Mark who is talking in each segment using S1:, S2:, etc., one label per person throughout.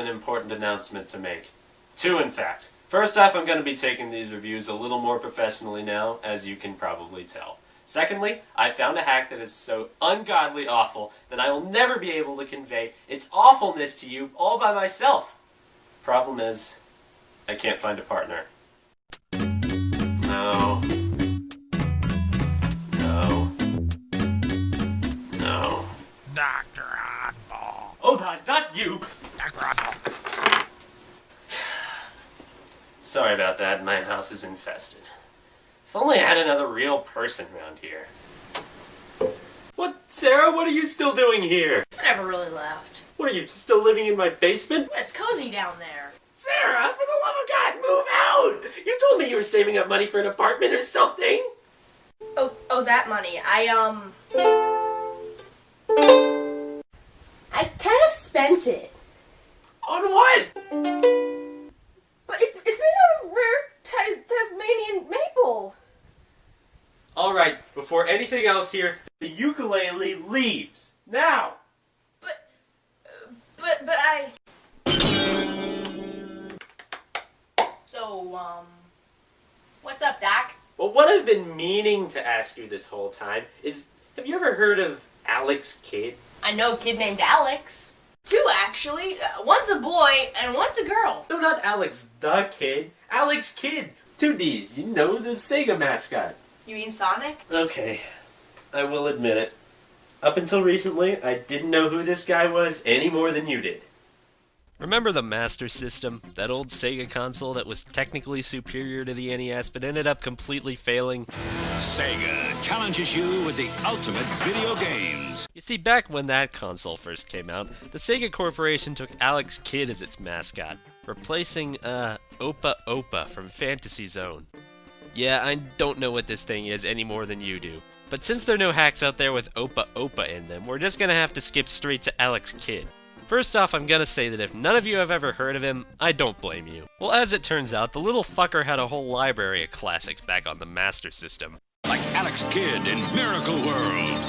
S1: Important announcement to make. Two, in fact. First off, I'm going to be taking these reviews a little more professionally now, as you can probably tell. Secondly, I found a hack that is so ungodly awful that I will never be able to convey its awfulness to you all by myself. Problem is, I can't find a partner. No. No. No.
S2: Dr. Oddball.
S1: Oh God, not you!
S2: Dr. Oddball.
S1: Sorry about that, my house is infested. If only I had another real person around here. What, Sarah, what are you still doing here?
S3: I never really left.
S1: What, are you still living in my basement?
S3: It's cozy down there.
S1: Sarah, for the love of God, move out! You told me you were saving up money for an apartment or something!
S3: Oh, that money. I kinda spent it.
S1: On what?
S3: But it's made out of rare Tasmanian maple.
S1: Alright, before anything else here, the ukulele leaves. Now!
S3: But I... So, what's up, Doc?
S1: Well, what I've been meaning to ask you this whole time is, have you ever heard of Alex Kidd?
S3: I know a kid named Alex. Two, actually. One's a boy and one's a girl.
S1: No, not Alex the Kid. Alex Kidd. 2 Ds. You know, the Sega mascot.
S3: You mean Sonic?
S1: Okay, I will admit it. Up until recently, I didn't know who this guy was any more than you did.
S4: Remember the Master System? That old Sega console that was technically superior to the NES but ended up completely failing?
S5: Sega challenges you with the ultimate video games.
S4: You see, back when that console first came out, the Sega Corporation took Alex Kidd as its mascot, replacing, Opa Opa from Fantasy Zone. Yeah, I don't know what this thing is any more than you do. But since there are no hacks out there with Opa Opa in them, we're just gonna have to skip straight to Alex Kidd. First off, I'm gonna say that if none of you have ever heard of him, I don't blame you. Well, as it turns out, the little fucker had a whole library of classics back on the Master System.
S5: Like Alex Kidd in Miracle World.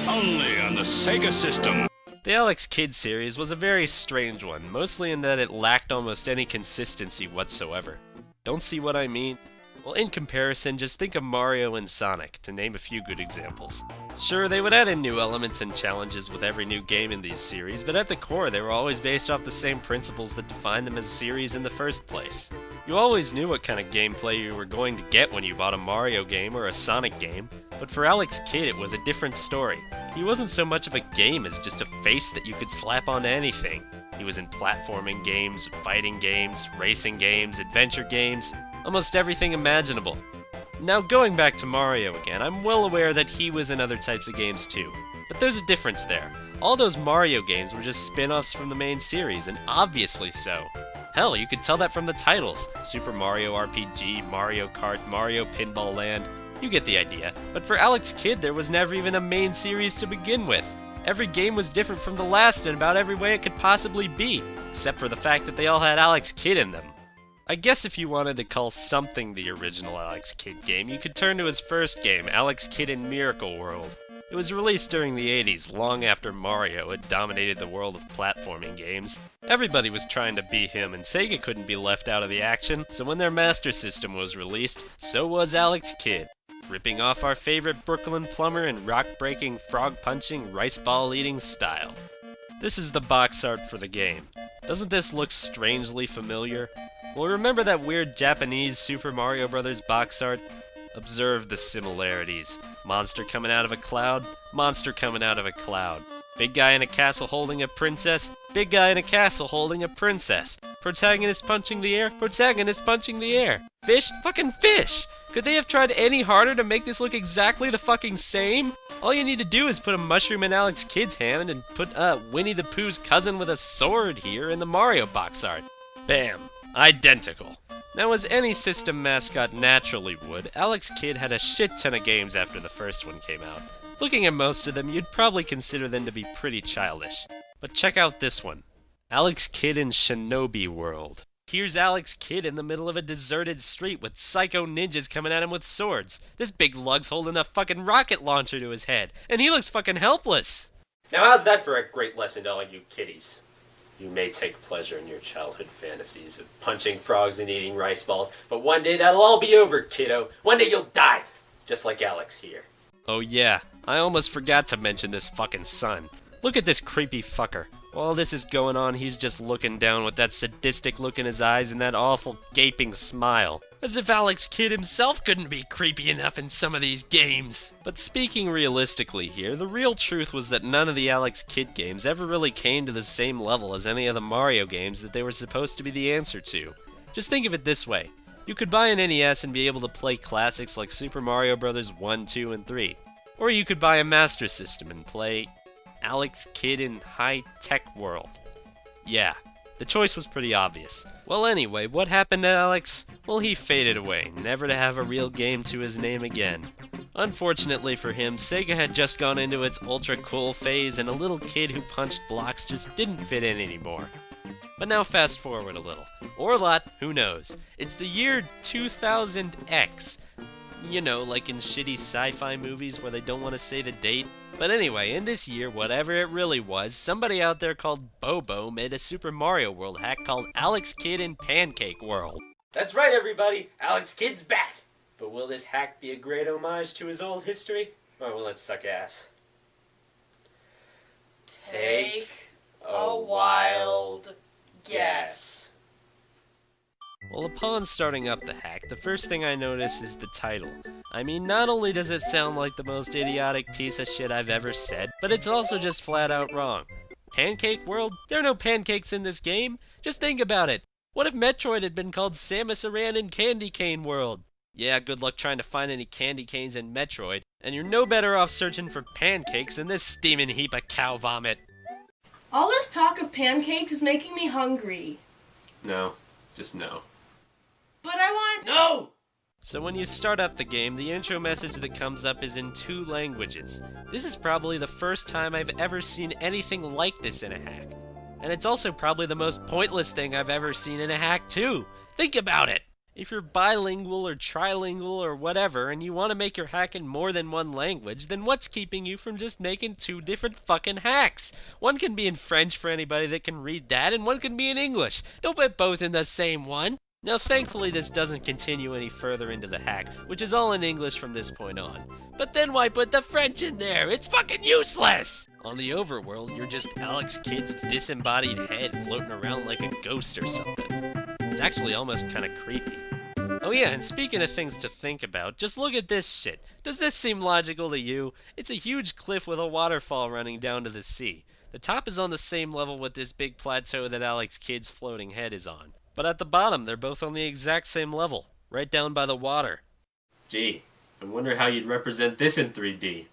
S5: Only on the Sega System.
S4: The Alex Kidd series was a very strange one, mostly in that it lacked almost any consistency whatsoever. Don't see what I mean? Well, in comparison, just think of Mario and Sonic, to name a few good examples. Sure, they would add in new elements and challenges with every new game in these series, but at the core they were always based off the same principles that defined them as a series in the first place. You always knew what kind of gameplay you were going to get when you bought a Mario game or a Sonic game, but for Alex Kidd it was a different story. He wasn't so much of a game as just a face that you could slap onto anything. He was in platforming games, fighting games, racing games, adventure games, almost everything imaginable. Now going back to Mario again, I'm well aware that he was in other types of games too. But there's a difference there. All those Mario games were just spin-offs from the main series, and obviously so. Hell, you could tell that from the titles. Super Mario RPG, Mario Kart, Mario Pinball Land. You get the idea. But for Alex Kidd, there was never even a main series to begin with. Every game was different from the last in about every way it could possibly be, except for the fact that they all had Alex Kidd in them. I guess if you wanted to call something the original Alex Kidd game, you could turn to his first game, Alex Kidd in Miracle World. It was released during the 80s, long after Mario had dominated the world of platforming games. Everybody was trying to be him, and Sega couldn't be left out of the action, so when their Master System was released, so was Alex Kidd, ripping off our favorite Brooklyn plumber in rock-breaking, frog-punching, rice-ball-eating style. This is the box art for the game. Doesn't this look strangely familiar? Well, remember that weird Japanese Super Mario Bros. Box art? Observe the similarities. Monster coming out of a cloud, monster coming out of a cloud. Big guy in a castle holding a princess, big guy in a castle holding a princess. Protagonist punching the air, protagonist punching the air. Fish? Fucking fish! Could they have tried any harder to make this look exactly the fucking same? All you need to do is put a mushroom in Alex Kidd's hand and put Winnie the Pooh's cousin with a sword here in the Mario box art. Bam. Identical. Now, as any system mascot naturally would, Alex Kidd had a shit ton of games after the first one came out. Looking at most of them, you'd probably consider them to be pretty childish. But check out this one. Alex Kidd in Shinobi World. Here's Alex Kidd in the middle of a deserted street with psycho ninjas coming at him with swords. This big lug's holding a fucking rocket launcher to his head, and he looks fucking helpless.
S1: Now how's that for a great lesson to all you kiddies? You may take pleasure in your childhood fantasies of punching frogs and eating rice balls, but one day that'll all be over, kiddo. One day you'll die, just like Alex here.
S4: Oh yeah, I almost forgot to mention this fucking son. Look at this creepy fucker. While this is going on, he's just looking down with that sadistic look in his eyes and that awful gaping smile. As if Alex Kidd himself couldn't be creepy enough in some of these games. But speaking realistically here, the real truth was that none of the Alex Kidd games ever really came to the same level as any of the Mario games that they were supposed to be the answer to. Just think of it this way. You could buy an NES and be able to play classics like Super Mario Bros. 1, 2, and 3. Or you could buy a Master System and play Alex Kidd in High Tech World. Yeah, the choice was pretty obvious. Well anyway, what happened to Alex? Well, he faded away, never to have a real game to his name again. Unfortunately for him, Sega had just gone into its ultra cool phase and a little kid who punched blocks just didn't fit in anymore. But now fast forward a little. Or a lot, who knows. It's the year 2000X. You know, like in shitty sci-fi movies where they don't want to say the date. But anyway, in this year, whatever it really was, somebody out there called BOBO made a Super Mario World hack called Alex Kidd in Pancake World.
S1: That's right, everybody. Alex Kidd's back. But will this hack be a great homage to his old history? Or will it suck ass?
S3: Take a wild guess.
S4: Well, upon starting up the hack, the first thing I notice is the title. I mean, not only does it sound like the most idiotic piece of shit I've ever said, but it's also just flat out wrong. Pancake World? There are no pancakes in this game. Just think about it. What if Metroid had been called Samus Aran in Candy Cane World? Yeah, good luck trying to find any candy canes in Metroid, and you're no better off searching for pancakes in this steaming heap of cow vomit.
S3: All this talk of pancakes is making me hungry.
S1: No, just no.
S3: But I want...
S1: No!
S4: So when you start up the game, the intro message that comes up is in 2 languages. This is probably the first time I've ever seen anything like this in a hack. And it's also probably the most pointless thing I've ever seen in a hack too. Think about it! If you're bilingual or trilingual or whatever, and you want to make your hack in more than one language, then what's keeping you from just making 2 different fucking hacks? One can be in French for anybody that can read that, and one can be in English. Don't put both in the same one. Now thankfully this doesn't continue any further into the hack, which is all in English from this point on. But then why put the French in there? It's fucking useless! On the overworld, you're just Alex Kidd's disembodied head floating around like a ghost or something. It's actually almost kinda creepy. Oh yeah, and speaking of things to think about, just look at this shit. Does this seem logical to you? It's a huge cliff with a waterfall running down to the sea. The top is on the same level with this big plateau that Alex Kidd's floating head is on. But at the bottom, they're both on the exact same level, right down by the water.
S1: Gee, I wonder how you'd represent this in 3D.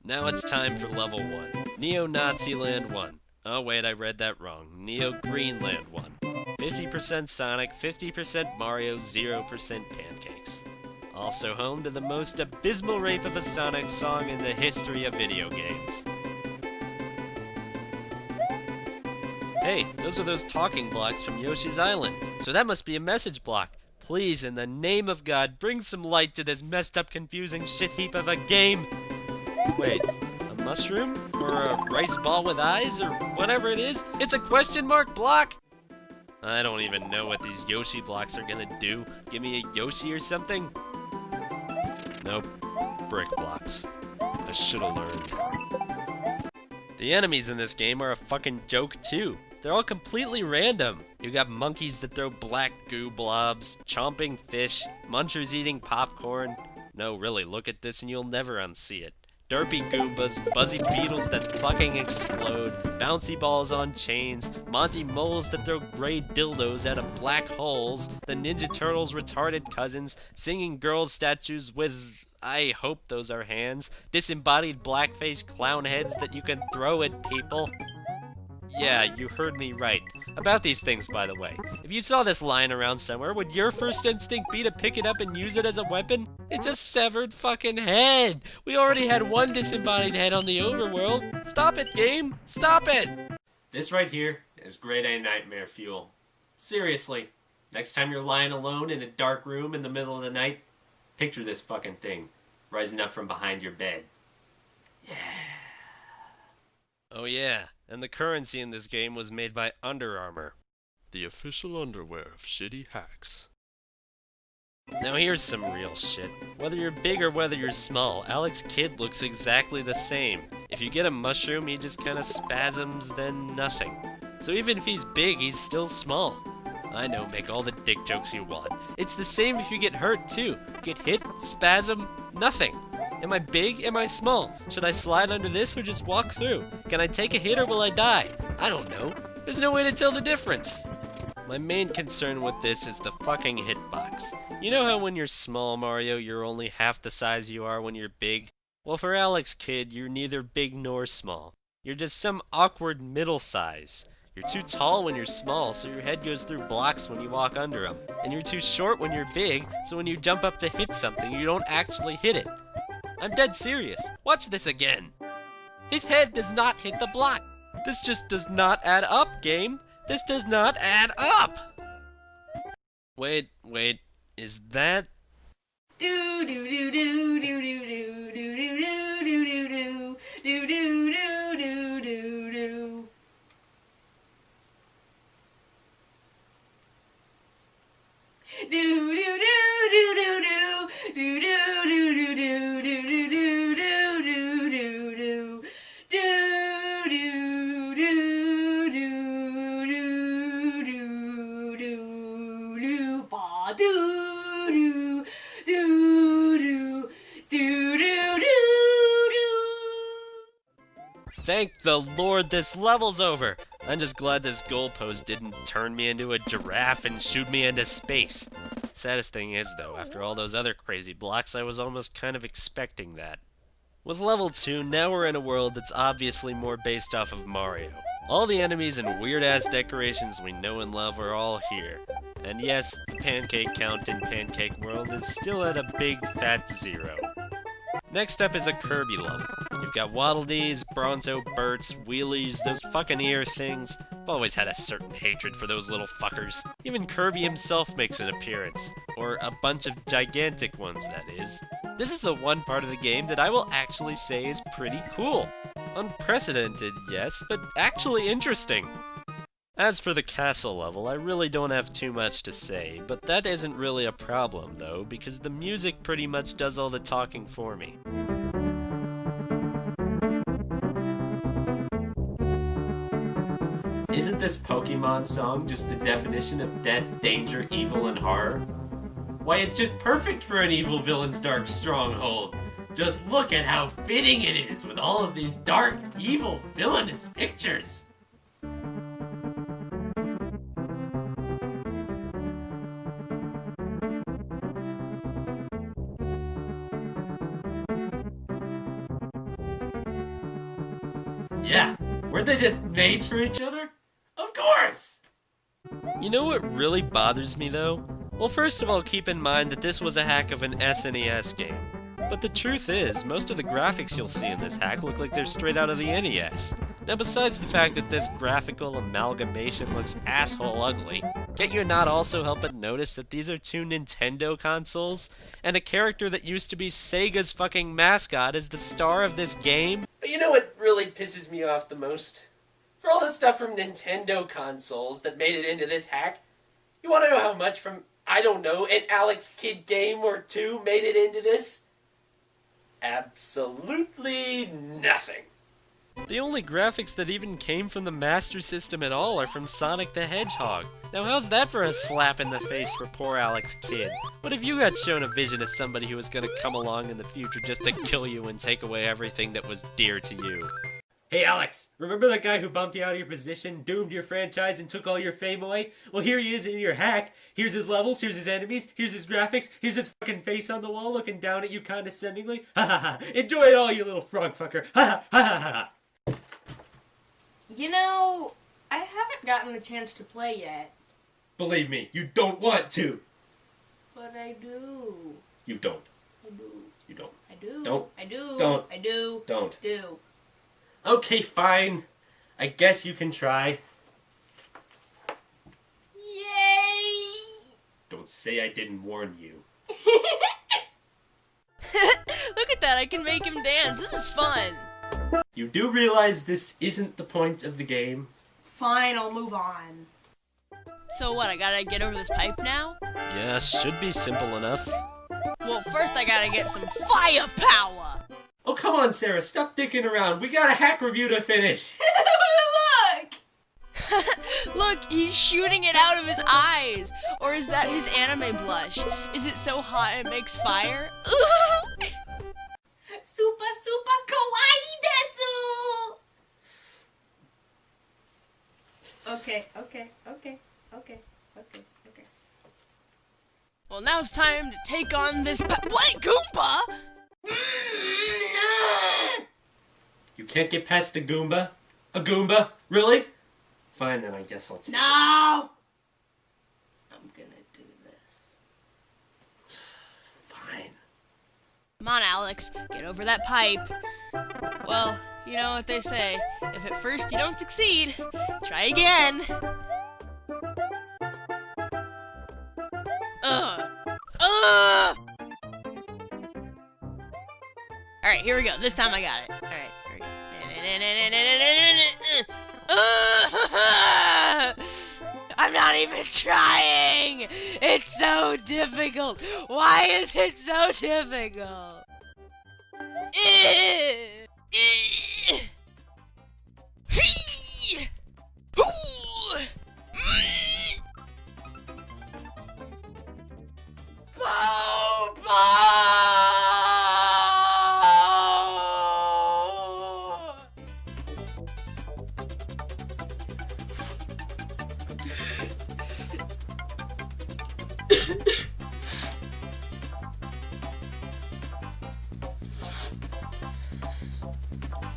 S4: Now it's time for level 1. Neo-Nazi Land 1. Oh wait, I read that wrong. Neo-Greenland 1. 50% Sonic, 50% Mario, 0% Pancakes. Also home to the most abysmal rape of a Sonic song in the history of video games. Hey, those are those talking blocks from Yoshi's Island, so that must be a message block. Please, in the name of God, bring some light to this messed up, confusing shit heap of a game. Wait, a mushroom? Or a rice ball with eyes? Or whatever it is? It's a question mark block? I don't even know what these Yoshi blocks are gonna do. Give me a Yoshi or something? Nope. Brick blocks. I should've learned. The enemies in this game are a fucking joke too. They're all completely random. You got monkeys that throw black goo blobs, chomping fish, munchers eating popcorn. No, really, look at this and you'll never unsee it. Derpy Goombas, buzzy beetles that fucking explode, bouncy balls on chains, Monty moles that throw gray dildos out of black holes, the Ninja Turtles' retarded cousins, singing girl statues with, I hope those are hands, disembodied blackface clown heads that you can throw at people. Yeah, you heard me right. About these things, by the way. If you saw this lying around somewhere, would your first instinct be to pick it up and use it as a weapon? It's a severed fucking head! We already had one disembodied head on the overworld. Stop it, game! Stop it!
S1: This right here is grade A nightmare fuel. Seriously, next time you're lying alone in a dark room in the middle of the night, picture this fucking thing rising up from behind your bed. Yeah.
S4: Oh yeah, and the currency in this game was made by Under Armour, the official underwear of shitty hacks. Now here's some real shit. Whether you're big or whether you're small, Alex Kidd looks exactly the same. If you get a mushroom, he just kinda spasms, then nothing. So even if he's big, he's still small. I know, make all the dick jokes you want. It's the same if you get hurt too. Get hit, spasm, nothing. Am I big? Am I small? Should I slide under this or just walk through? Can I take a hit or will I die? I don't know. There's no way to tell the difference. My main concern with this is the fucking hitbox. You know how when you're small, Mario, you're only half the size you are when you're big? Well, for Alex Kidd, you're neither big nor small. You're just some awkward middle size. You're too tall when you're small, so your head goes through blocks when you walk under them. And you're too short when you're big, so when you jump up to hit something, you don't actually hit it. I'm dead serious. Watch this again. His head does not hit the block. This just does not add up, game. This does not add up! Wait, is that...
S3: Do do do do do do do do do do do do do do do do do do. Do do do do do do do do do do do do do do do do do.
S4: Thank the Lord this level's over! I'm just glad this goalpost didn't turn me into a giraffe and shoot me into space. Saddest thing is, though, after all those other crazy blocks, I was almost kind of expecting that. With level 2, now we're in a world that's obviously more based off of Mario. All the enemies and weird-ass decorations we know and love are all here. And yes, the pancake count in Pancake World is still at a big fat 0. Next up is a Kirby level. You've got Waddle Dees, Bronzo Burts, Wheelies, those fucking ear things. I've always had a certain hatred for those little fuckers. Even Kirby himself makes an appearance. Or a bunch of gigantic ones, that is. This is the one part of the game that I will actually say is pretty cool. Unprecedented, yes, but actually interesting. As for the castle level, I really don't have too much to say, but that isn't really a problem though, because the music pretty much does all the talking for me.
S1: Isn't this Pokemon song just the definition of death, danger, evil, and horror? Why, it's just perfect for an evil villain's dark stronghold. Just look at how fitting it is with all of these dark, evil, villainous pictures. Yeah, weren't they just made for each other? Of course!
S4: You know what really bothers me though? Well, first of all, keep in mind that this was a hack of an SNES game. But the truth is, most of the graphics you'll see in this hack look like they're straight out of the NES. Now besides the fact that this graphical amalgamation looks asshole ugly, can't you not also help but notice that these are two Nintendo consoles? And a character that used to be Sega's fucking mascot is the star of this game?
S1: But you know what really pisses me off the most? For all the stuff from Nintendo consoles that made it into this hack, you want to know how much from, I don't know, an Alex Kidd game or two made it into this? Absolutely nothing.
S4: The only graphics that even came from the Master System at all are from Sonic the Hedgehog. Now how's that for a slap in the face for poor Alex Kidd? What if you got shown a vision of somebody who was gonna come along in the future just to kill you and take away everything that was dear to you?
S1: Hey Alex, remember that guy who bumped you out of your position, doomed your franchise, and took all your fame away? Well, here he is in your hack. Here's his levels, here's his enemies, here's his graphics, here's his fucking face on the wall looking down at you condescendingly. Ha ha ha! Enjoy it all, you little frog fucker! Ha ha ha ha ha!
S3: You know, I haven't gotten a chance to play yet.
S1: Believe me, you don't want to!
S3: But I do.
S1: You don't.
S3: I do.
S1: You don't.
S3: I do.
S1: Don't.
S3: I do.
S1: Don't.
S3: I do.
S1: Don't.
S3: Do.
S1: Okay, fine. I guess you can try.
S3: Yay!
S1: Don't say I didn't warn you.
S6: Look at that, I can make him dance. This is fun.
S1: You do realize this isn't the point of the game?
S3: Fine, I'll move on.
S6: So what, I gotta get over this pipe now?
S4: Yes, should be simple enough.
S6: Well, first I gotta get some firepower.
S1: Oh, come on, Sarah. Stop dicking around. We got a hack review to finish.
S3: Look!
S6: Look, he's shooting it out of his eyes. Or is that his anime blush? Is it so hot it makes fire?
S3: Super, super kawaii desu! Okay.
S6: Well, now it's time to take on this What, Goomba?
S1: You can't get past a Goomba? A Goomba? Really? Fine, then I guess I'll take it.
S3: No! I'm gonna do this.
S1: Fine.
S6: Come on, Alex, get over that pipe. Well, you know what they say. If at first you don't succeed, try again. Alright, here we go. This time I got it. Alright, here we go. I'm not even trying! It's so difficult! Why is it so difficult?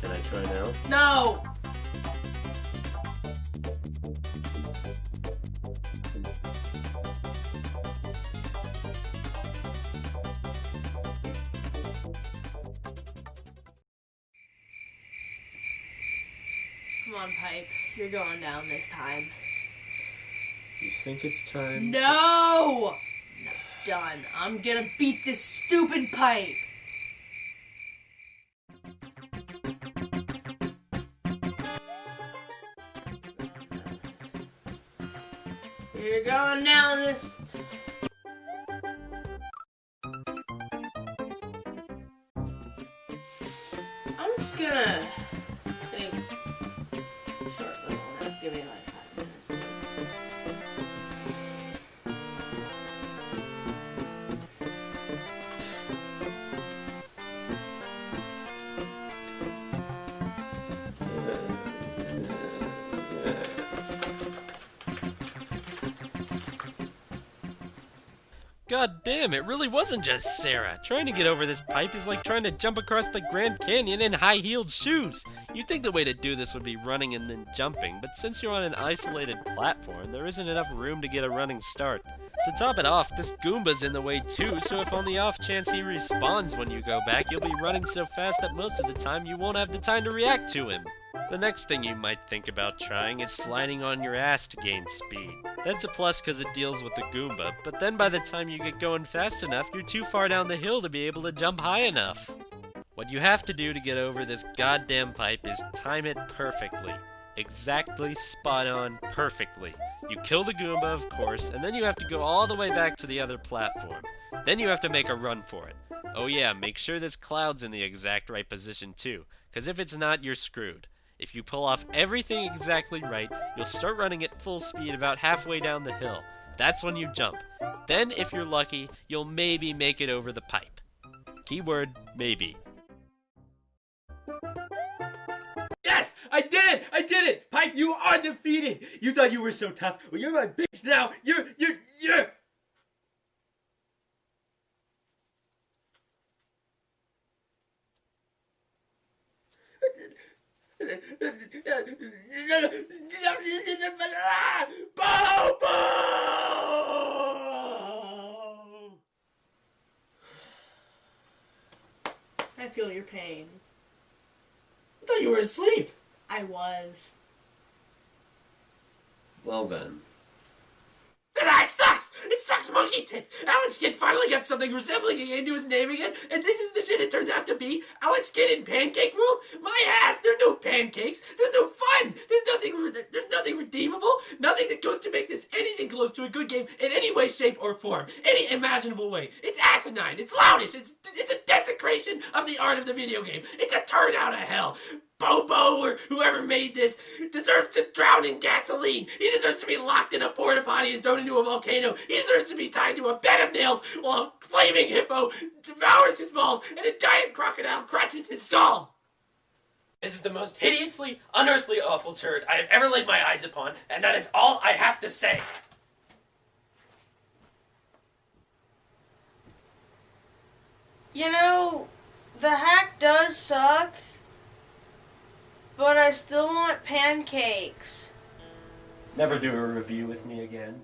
S1: Can I try now?
S3: No! Come on, Pipe. You're going down this time.
S1: You think it's time?
S3: No! Not done. I'm gonna beat this stupid pipe. You're going down this. I'm just gonna take a short little nap. Give me like 5 minutes.
S4: God damn, it really wasn't just Sarah. Trying to get over this pipe is like trying to jump across the Grand Canyon in high-heeled shoes. You'd think the way to do this would be running and then jumping, but since you're on an isolated platform, there isn't enough room to get a running start. To top it off, this Goomba's in the way too, so if on the off chance he respawns when you go back, you'll be running so fast that most of the time you won't have the time to react to him. The next thing you might think about trying is sliding on your ass to gain speed. That's a plus because it deals with the Goomba, but then by the time you get going fast enough, you're too far down the hill to be able to jump high enough. What you have to do to get over this goddamn pipe is time it perfectly. Exactly, spot on, perfectly. You kill the Goomba, of course, and then you have to go all the way back to the other platform. Then you have to make a run for it. Oh yeah, make sure this cloud's in the exact right position too, because if it's not, you're screwed. If you pull off everything exactly right, you'll start running at full speed about halfway down the hill. That's when you jump. Then, if you're lucky, you'll maybe make it over the pipe. Keyword, maybe.
S1: Yes! I did it! I did it! Pipe, you are defeated! You thought you were so tough. Well, you're my bitch now! You're... BOBO!
S6: I feel your pain.
S1: I thought you were asleep.
S6: I was.
S1: Well then. The hack sucks! It sucks monkey tits! Alex Kidd finally got something resembling a into his name again, and this is the shit it turns out to be? Alex Kidd in Pancake World? My ass! There are no pancakes! There's no fun! There's nothing redeemable! Nothing that goes to make this anything close to a good game in any way, shape, or form. Any imaginable way. It's asinine! It's loutish! It's a desecration of the art of the video game! It's a turn out of hell! BOBO or whoever made this deserves to drown in gasoline. He deserves to be locked in a porta potty and thrown into a volcano. He deserves to be tied to a bed of nails while a flaming hippo devours his balls and a giant crocodile crunches his skull. This is the most hideously, unearthly, awful turd I have ever laid my eyes upon, and that is all I have to say.
S7: You know, the hack does suck. But I still want pancakes.
S1: Never do a review with me again.